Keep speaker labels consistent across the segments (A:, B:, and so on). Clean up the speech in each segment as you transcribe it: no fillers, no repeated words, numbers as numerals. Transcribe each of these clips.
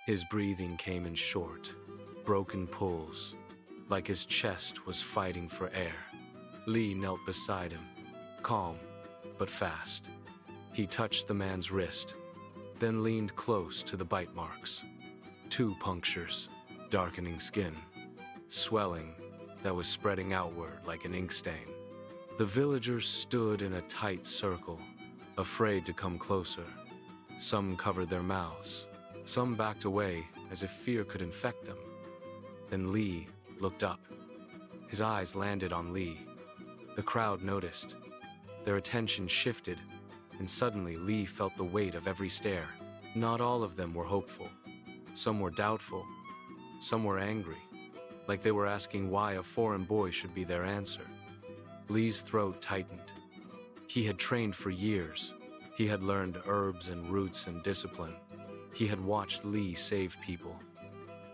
A: His breathing came in short, broken pulls, like his chest was fighting for air. Lee knelt beside him, calm but fast. He touched the man's wrist, then leaned close to the bite marks. 2 punctures, darkening skin, swelling that was spreading outward like an ink stain. The villagers stood in a tight circle, afraid to come closer. Some covered their mouths, some backed away as if fear could infect them. Then Lee looked up. His eyes landed on Lee. The crowd noticed. Their attention shifted, and suddenly Lee felt the weight of every stare. Not all of them were hopeful. Some were doubtful. Some were angry, like they were asking why a foreign boy should be their answer. Lee's throat tightened. He had trained for years. He had learned herbs and roots and discipline. He had watched Lee save people.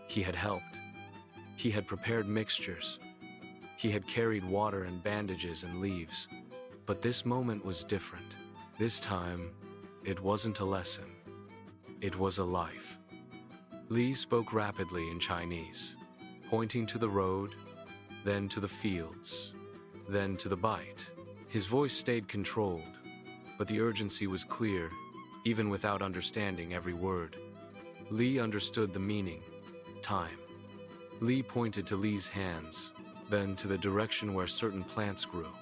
A: He had helped. He had prepared mixtures. He had carried water and bandages and leaves. But this moment was different. This time, it wasn't a lesson. It was a life. Lee spoke rapidly in Chinese, pointing to the road, then to the fields, then to the bite. His voice stayed controlled, but the urgency was clear, even without understanding every word. Lee understood the meaning. Time. Lee pointed to Lee's hands, then to the direction where certain plants grew.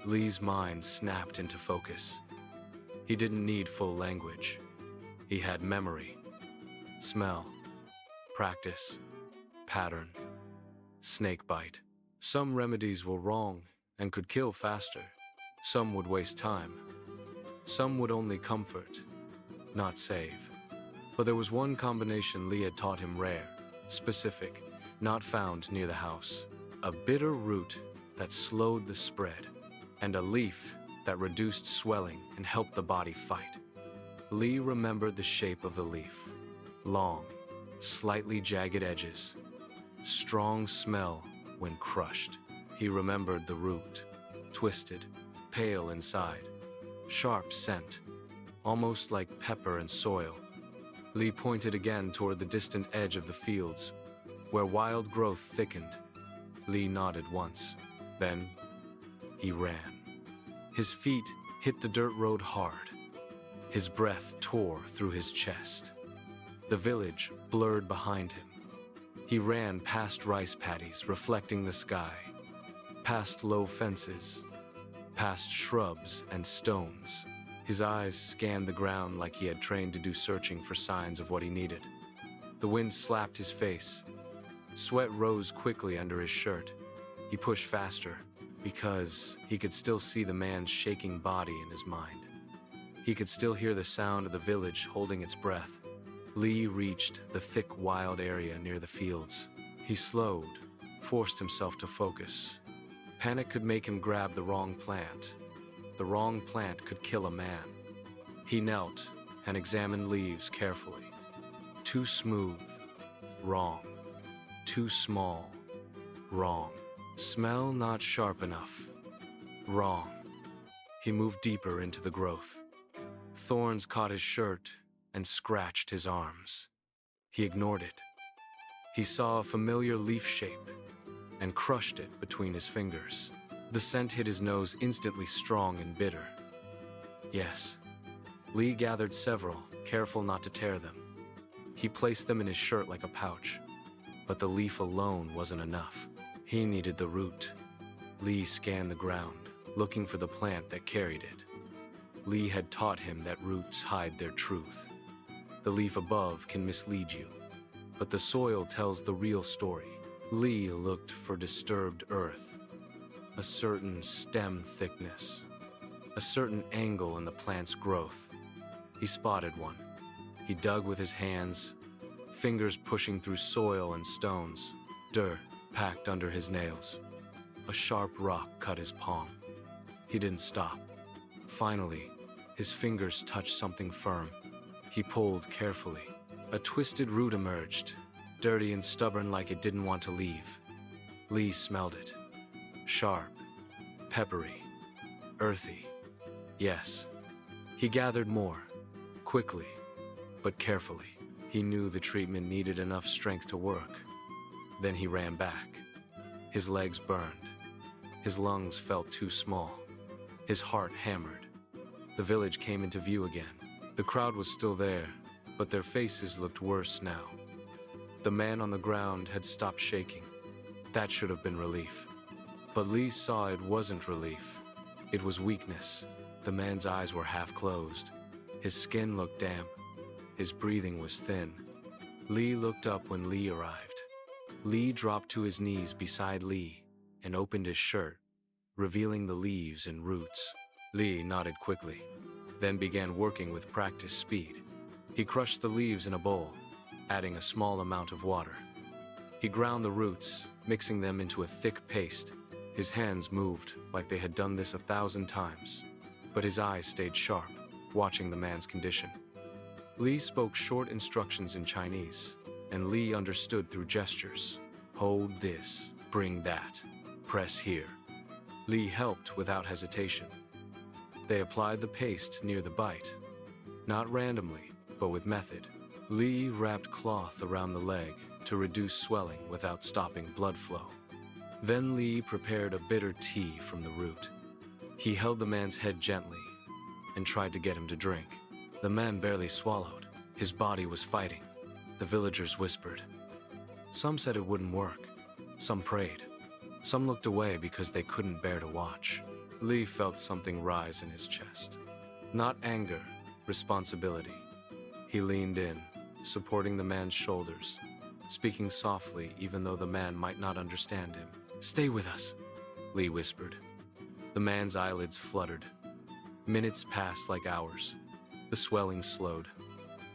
A: Lee's mind snapped into focus. He didn't need full language. He had memory, smell, practice, pattern, snake bite. Some remedies were wrong and could kill faster. Some would waste time. Some would only comfort, not save. But there was one combination Lee had taught him rare, specific, not found near the house. A bitter root that slowed the spread, and a leaf that reduced swelling and helped the body fight. Lee remembered the shape of the leaf. Long, slightly jagged edges. Strong smell when crushed. He remembered the root. Twisted, pale inside. Sharp scent, almost like pepper and soil. Lee pointed again toward the distant edge of the fields, where wild growth thickened. Lee nodded once. Then, he ran. His feet hit the dirt road hard. His breath tore through his chest. The village blurred behind him. He ran past rice paddies reflecting the sky, past low fences, past shrubs and stones. His eyes scanned the ground like he had trained to do, searching for signs of what he needed. The wind slapped his face. Sweat rose quickly under his shirt. He pushed faster, because he could still see the man's shaking body in his mind. He could still hear the sound of the village holding its breath. Lee reached the thick, wild area near the fields. He slowed, forced himself to focus. Panic could make him grab the wrong plant. The wrong plant could kill a man. He knelt and examined leaves carefully. Too smooth, wrong. Too small, wrong. Smell not sharp enough, wrong. He moved deeper into the growth. Thorns caught his shirt and scratched his arms. He ignored it. He saw a familiar leaf shape and crushed it between his fingers. The scent hit his nose, instantly strong and bitter. Yes. Lee gathered several, careful not to tear them. He placed them in his shirt like a pouch. But the leaf alone wasn't enough. He needed the root. Lee scanned the ground, looking for the plant that carried it. Lee had taught him that roots hide their truth. The leaf above can mislead you, but the soil tells the real story. Lee looked for disturbed earth, a certain stem thickness, a certain angle in the plant's growth. He spotted one. He dug with his hands, fingers pushing through soil and stones, dirt packed under his nails. A sharp rock cut his palm. He didn't stop. Finally, his fingers touched something firm. He pulled carefully. A twisted root emerged, dirty and stubborn like it didn't want to leave. Lee smelled it. Sharp, peppery, earthy. Yes. He gathered more, quickly, but carefully. He knew the treatment needed enough strength to work. Then he ran back. His legs burned. His lungs felt too small. His heart hammered. The village came into view again. The crowd was still there, but their faces looked worse now. The man on the ground had stopped shaking. That should have been relief. But Lee saw it wasn't relief. It was weakness. The man's eyes were half closed. His skin looked damp. His breathing was thin. Lee looked up when Lee arrived. Lee dropped to his knees beside Lee and opened his shirt, revealing the leaves and roots. Lee nodded quickly, then began working with practiced speed. He crushed the leaves in a bowl, adding a small amount of water. He ground the roots, mixing them into a thick paste. His hands moved like they had done this 1,000 times, but his eyes stayed sharp, watching the man's condition. Lee spoke short instructions in Chinese, and Lee understood through gestures. Hold this, bring that, press here. Lee helped without hesitation. They applied the paste near the bite, not randomly, but with method. Lee wrapped cloth around the leg to reduce swelling without stopping blood flow. Then Lee prepared a bitter tea from the root. He held the man's head gently and tried to get him to drink. The man barely swallowed. His body was fighting. The villagers whispered. Some said it wouldn't work. Some prayed. Some looked away because they couldn't bear to watch. Lee felt something rise in his chest. Not anger, responsibility. He leaned in, supporting the man's shoulders, speaking softly even though the man might not understand him. Stay with us, Lee whispered. The man's eyelids fluttered. Minutes passed like hours. The swelling slowed.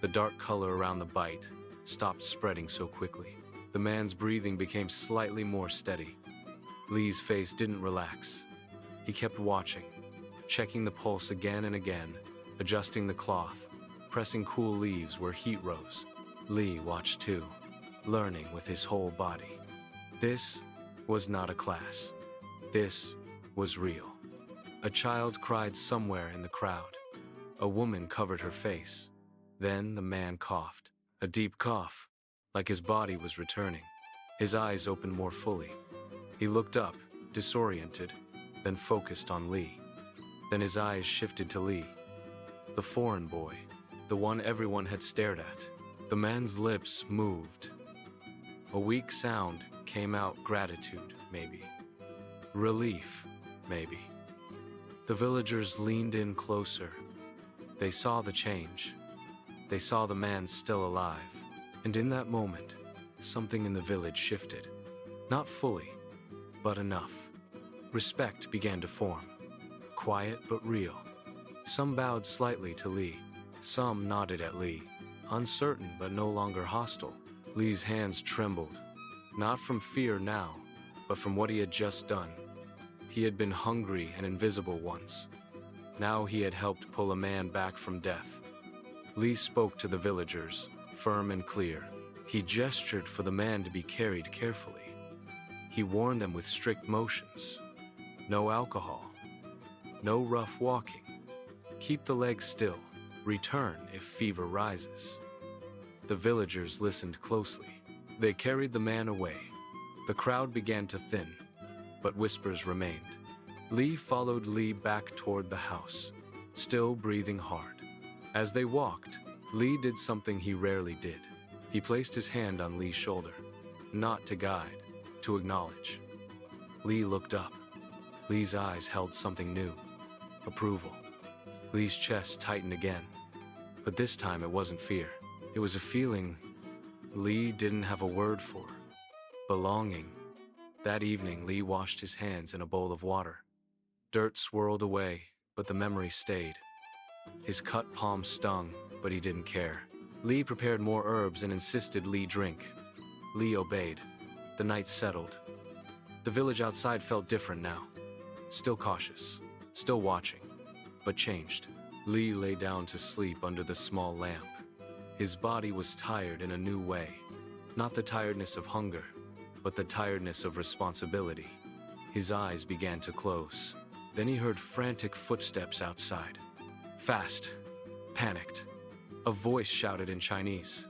A: The dark color around the bite stopped spreading so quickly. The man's breathing became slightly more steady. Lee's face didn't relax. He kept watching, checking the pulse again and again, adjusting the cloth, pressing cool leaves where heat rose. Lee watched too, learning with his whole body. This was not a class. This was real. A child cried somewhere in the crowd. A woman covered her face. Then the man coughed. A deep cough, like his body was returning. His eyes opened more fully. He looked up, disoriented, then focused on Lee. Then his eyes shifted to Lee. The foreign boy, the one everyone had stared at. The man's lips moved. A weak sound came out. Gratitude, maybe. Relief, maybe. The villagers leaned in closer. They saw the change. They saw the man still alive. And in that moment, something in the village shifted. Not fully, but enough. Respect began to form. Quiet but real. Some bowed slightly to Lee. Some nodded at Lee, uncertain but no longer hostile. Lee's hands trembled, not from fear now, but from what he had just done. He had been hungry and invisible once. Now he had helped pull a man back from death. Lee spoke to the villagers, firm and clear. He gestured for the man to be carried carefully. He warned them with strict motions. No alcohol. No rough walking. Keep the legs still. Return if fever rises. The villagers listened closely. They carried the man away. The crowd began to thin, but whispers remained. Lee followed Lee back toward the house, still breathing hard. As they walked, Lee did something he rarely did. He placed his hand on Lee's shoulder, not to guide, to acknowledge. Lee looked up. Lee's eyes held something new, approval. Lee's chest tightened again, but this time it wasn't fear. It was a feeling Lee didn't have a word for. Belonging. That evening, Lee washed his hands in a bowl of water. Dirt swirled away, but the memory stayed. His cut palm stung, but he didn't care. Lee prepared more herbs and insisted Lee drink. Lee obeyed. The night settled. The village outside felt different now. Still cautious, still watching, but changed. Lee lay down to sleep under the small lamp. His body was tired in a new way. Not the tiredness of hunger, but the tiredness of responsibility. His eyes began to close. Then he heard frantic footsteps outside. Fast, panicked. A voice shouted in Chinese.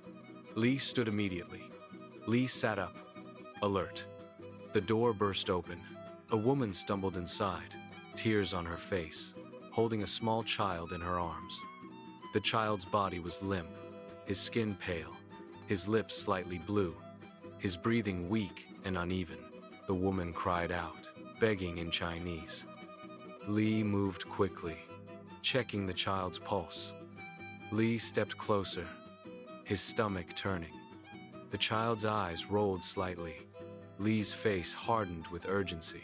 A: Lee stood immediately. Lee sat up, alert. The door burst open. A woman stumbled inside, tears on her face, holding a small child in her arms. The child's body was limp, his skin pale, his lips slightly blue, his breathing weak and uneven. The woman cried out, begging in Chinese. Lee moved quickly, checking the child's pulse. Lee stepped closer, his stomach turning. The child's eyes rolled slightly. Lee's face hardened with urgency.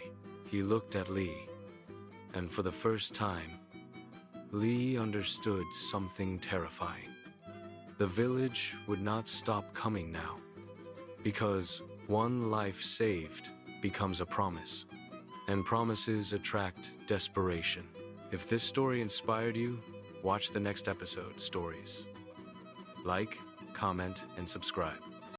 A: He looked at Lee, and for the first time, Lee understood something terrifying. The village would not stop coming now, because one life saved becomes a promise, and promises attract desperation. If this story inspired you, watch the next episode, Stories. Like, comment, and subscribe.